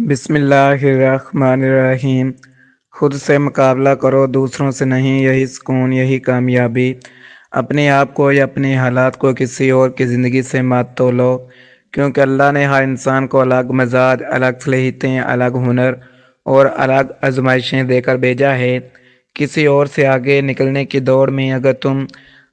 بسم اللہ الرحمن الرحیم۔ خود سے مقابلہ کرو، دوسروں سے نہیں۔ یہی سکون، یہی کامیابی۔ اپنے آپ کو یا اپنے حالات کو کسی اور کی زندگی سے مت تولو، کیونکہ اللہ نے ہر انسان کو الگ مزاج، الگ صلاحیتیں، الگ ہنر اور الگ آزمائشیں دے کر بھیجا ہے۔ کسی اور سے آگے نکلنے کی دوڑ میں اگر تم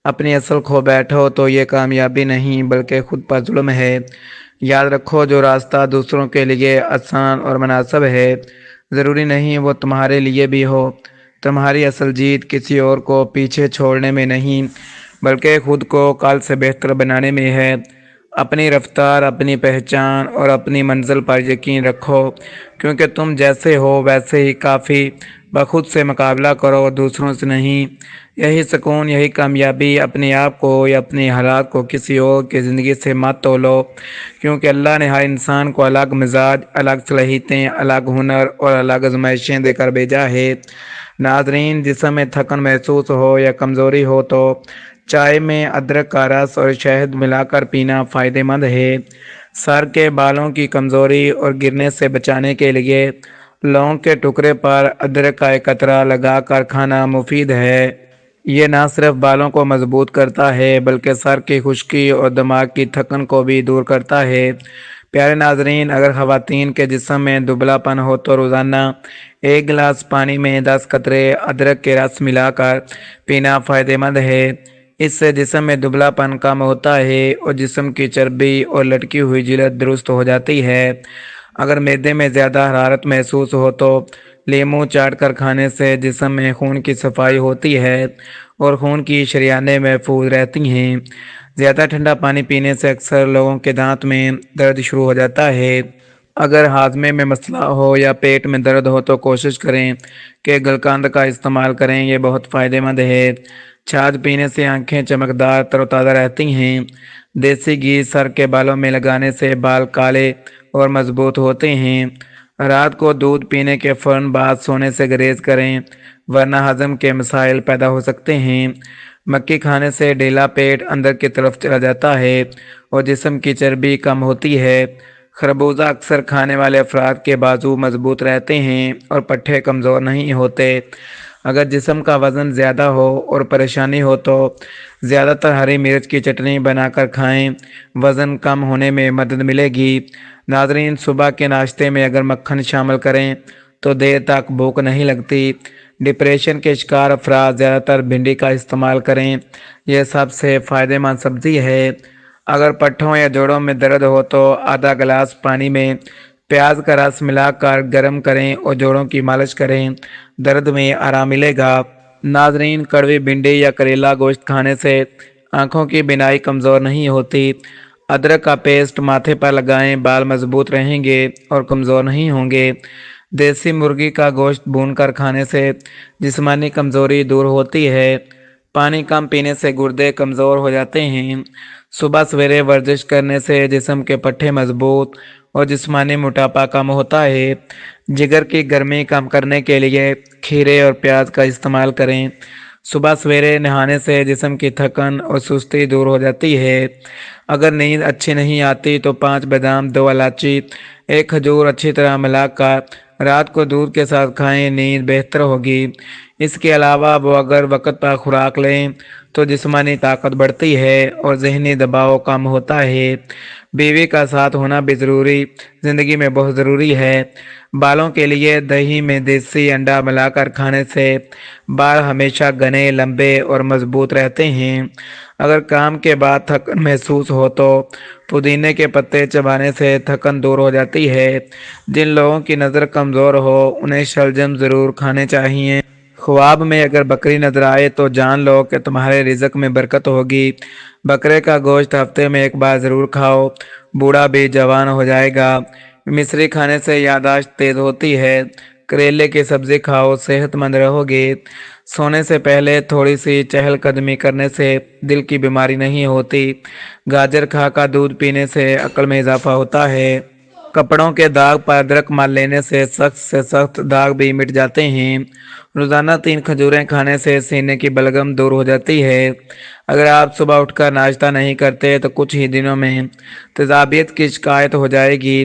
اپنی اصل کھو بیٹھو تو یہ کامیابی نہیں بلکہ خود پر ظلم ہے۔ یاد رکھو، جو راستہ دوسروں کے لیے آسان اور مناسب ہے ضروری نہیں وہ تمہارے لیے بھی ہو۔ تمہاری اصل جیت کسی اور کو پیچھے چھوڑنے میں نہیں بلکہ خود کو کل سے بہتر بنانے میں ہے۔ اپنی رفتار، اپنی پہچان اور اپنی منزل پر یقین رکھو، کیونکہ تم جیسے ہو ویسے ہی کافی۔ بخود سے مقابلہ کرو، دوسروں سے نہیں۔ یہی سکون، یہی کامیابی۔ اپنے آپ کو یا اپنے حالات کو کسی اور کی زندگی سے مت تولو، کیونکہ اللہ نے ہر انسان کو الگ مزاج، الگ صلاحیتیں، الگ ہنر اور الگ آزمائشیں دے کر بھیجا ہے۔ ناظرین، جسم میں تھکن محسوس ہو یا کمزوری ہو تو چائے میں ادرک کا رس اور شہد ملا کر پینا فائدہ مند ہے۔ سر کے بالوں کی کمزوری اور گرنے سے بچانے کے لیے لونگ کے ٹکڑے پر ادرک کا ایک قطرہ لگا کر کھانا مفید ہے۔ یہ نہ صرف بالوں کو مضبوط کرتا ہے بلکہ سر کی خشکی اور دماغ کی تھکن کو بھی دور کرتا ہے۔ پیارے ناظرین، اگر خواتین کے جسم میں دبلا پن ہو تو روزانہ 1 گلاس پانی میں 10 قطرے ادرک کے رس ملا کر پینا فائدہ مند ہے۔ اس سے جسم میں دبلا پن کم ہوتا ہے اور جسم کی چربی اور لٹکی ہوئی جلد درست ہو جاتی ہے۔ اگر معدے میں زیادہ حرارت محسوس ہو تو لیموں چاٹ کر کھانے سے جسم میں خون کی صفائی ہوتی ہے اور خون کی شریانیں محفوظ رہتی ہیں۔ زیادہ ٹھنڈا پانی پینے سے اکثر لوگوں کے دانت میں درد شروع ہو جاتا ہے۔ اگر ہاضمے میں مسئلہ ہو یا پیٹ میں درد ہو تو کوشش کریں کہ گلقند کا استعمال کریں، یہ بہت فائدہ مند ہے۔ چھاچھ پینے سے آنکھیں چمکدار، تر و تازہ رہتی ہیں۔ دیسی گھی سر کے بالوں میں لگانے سے بال کالے اور مضبوط ہوتے ہیں۔ رات کو دودھ پینے کے فوراً بعد سونے سے گریز کریں، ورنہ ہضم کے مسائل پیدا ہو سکتے ہیں۔ مکھی کھانے سے ڈھیلا پیٹ اندر کی طرف چلا جاتا ہے اور جسم کی چربی کم ہوتی ہے۔ خربوزہ اکثر کھانے والے افراد کے بازو مضبوط رہتے ہیں اور پٹھے کمزور نہیں ہوتے۔ اگر جسم کا وزن زیادہ ہو اور پریشانی ہو تو زیادہ تر ہری مرچ کی چٹنی بنا کر کھائیں، وزن کم ہونے میں مدد ملے گی۔ ناظرین، صبح کے ناشتے میں اگر مکھن شامل کریں تو دیر تک بھوک نہیں لگتی۔ ڈپریشن کے شکار افراد زیادہ تر بھنڈی کا استعمال کریں، یہ سب سے فائدہ مند سبزی ہے۔ اگر پٹھوں یا جوڑوں میں درد ہو تو آدھا گلاس پانی میں پیاز کا رس ملا کر گرم کریں اور جوڑوں کی مالش کریں، درد میں آرام ملے گا۔ ناظرین، کڑوی بھنڈی یا کریلا گوشت کھانے سے آنکھوں کی بینائی کمزور نہیں ہوتی۔ ادرک کا پیسٹ ماتھے پر لگائیں، بال مضبوط رہیں گے اور کمزور نہیں ہوں گے۔ دیسی مرغی کا گوشت بھون کر کھانے سے جسمانی کمزوری دور ہوتی ہے۔ پانی کم پینے سے گردے کمزور ہو جاتے ہیں۔ صبح سویرے ورزش کرنے سے جسم کے پٹھے مضبوط اور جسمانی موٹاپا کم ہوتا ہے۔ جگر کی گرمی کم کرنے کے لیے کھیرے اور پیاز کا استعمال کریں۔ صبح سویرے نہانے سے جسم کی تھکن اور سستی دور ہو جاتی ہے۔ اگر نیند اچھی نہیں آتی تو 5 بادام، 2 الائچی، 1 کھجور اچھی طرح ملا کر رات کو دودھ کے ساتھ کھائیں، نیند بہتر ہوگی۔ اس کے علاوہ وہ اگر وقت پر خوراک لیں تو جسمانی طاقت بڑھتی ہے اور ذہنی دباؤ کم ہوتا ہے۔ بیوی کا ساتھ ہونا بھی زندگی میں بہت ضروری ہے۔ بالوں کے لیے دہی میں دیسی انڈا ملا کر کھانے سے بال ہمیشہ گھنے، لمبے اور مضبوط رہتے ہیں۔ اگر کام کے بعد تھکن محسوس ہو تو پودینے کے پتے چبانے سے تھکن دور ہو جاتی ہے۔ جن لوگوں کی نظر کمزور ہو انہیں شلجم ضرور کھانے چاہیے۔ خواب میں اگر بکری نظر آئے تو جان لو کہ تمہارے رزق میں برکت ہوگی۔ بکرے کا گوشت ہفتے میں 1 بار ضرور کھاؤ، بوڑھا بھی جوان ہو جائے گا۔ مصری کھانے سے یادداشت تیز ہوتی ہے۔ کریلے کی سبزی کھاؤ، صحت مند رہو گے۔ سونے سے پہلے تھوڑی سی چہل قدمی کرنے سے دل کی بیماری نہیں ہوتی۔ گاجر کھا کر دودھ پینے سے عقل میں اضافہ ہوتا ہے۔ کپڑوں کے داغ پر ادرک مل لینے سے سخت داغ بھی مٹ جاتے ہیں۔ روزانہ 3 کھجوریں کھانے سے سینے کی بلغم دور ہو جاتی ہے۔ اگر آپ صبح اٹھ کر ناشتہ نہیں کرتے تو کچھ ہی دنوں میں تیزابیت کی شکایت ہو جائے گی۔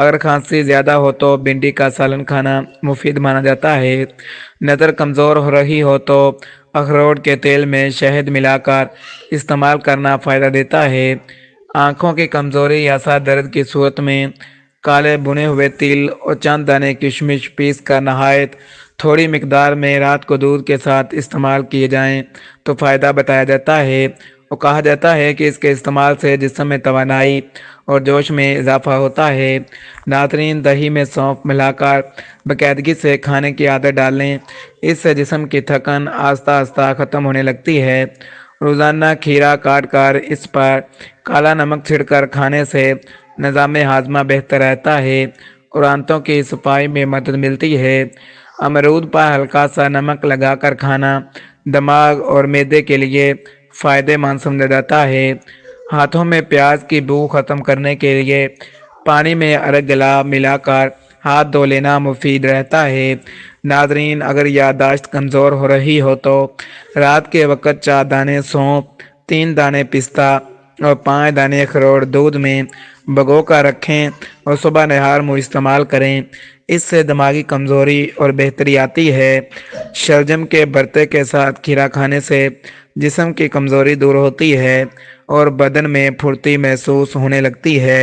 اگر کھانسی زیادہ ہو تو بھنڈی کا سالن کھانا مفید مانا جاتا ہے۔ نظر کمزور ہو رہی ہو تو اخروٹ کے تیل میں شہد ملا کر استعمال کرنا فائدہ دیتا ہے۔ آنکھوں کی کمزوری یا سر درد کی صورت میں کالے بھنے ہوئے تل اور چند دانے کشمش پیس کر نہایت تھوڑی مقدار میں رات کو دودھ کے ساتھ استعمال کیے جائیں تو فائدہ بتایا جاتا ہے، اور کہا جاتا ہے کہ اس کے استعمال سے جسم میں توانائی اور جوش میں اضافہ ہوتا ہے۔ ناظرین، دہی میں سونف ملا کر باقاعدگی سے کھانے کی عادت ڈال لیں، اس سے جسم کی تھکن آہستہ آہستہ ختم ہونے لگتی ہے۔ روزانہ کھیرا کاٹ کر اس پر کالا نمک چھڑک کر کھانے سے نظام ہاضمہ بہتر رہتا ہے اور آنتوں کی صفائی میں مدد ملتی ہے۔ امرود پر ہلکا سا نمک لگا کر کھانا دماغ اور معدے کے لیے فائدہ مند سمجھا جاتا ہے۔ ہاتھوں میں پیاز کی بو ختم کرنے کے لیے پانی میں ارگ گلاب ملا کر ہاتھ دھو لینا مفید رہتا ہے۔ ناظرین، اگر یادداشت کمزور ہو رہی ہو تو رات کے وقت 4 دانے سونف، 3 دانے پستہ اور 5 دانے اخروٹ دودھ میں بھگو کر رکھیں اور صبح نہار منہ استعمال کریں، اس سے دماغی کمزوری اور بہتری آتی ہے۔ شلجم کے بھرتے کے ساتھ کھیرا کھانے سے جسم کی کمزوری دور ہوتی ہے اور بدن میں پھرتی محسوس ہونے لگتی ہے۔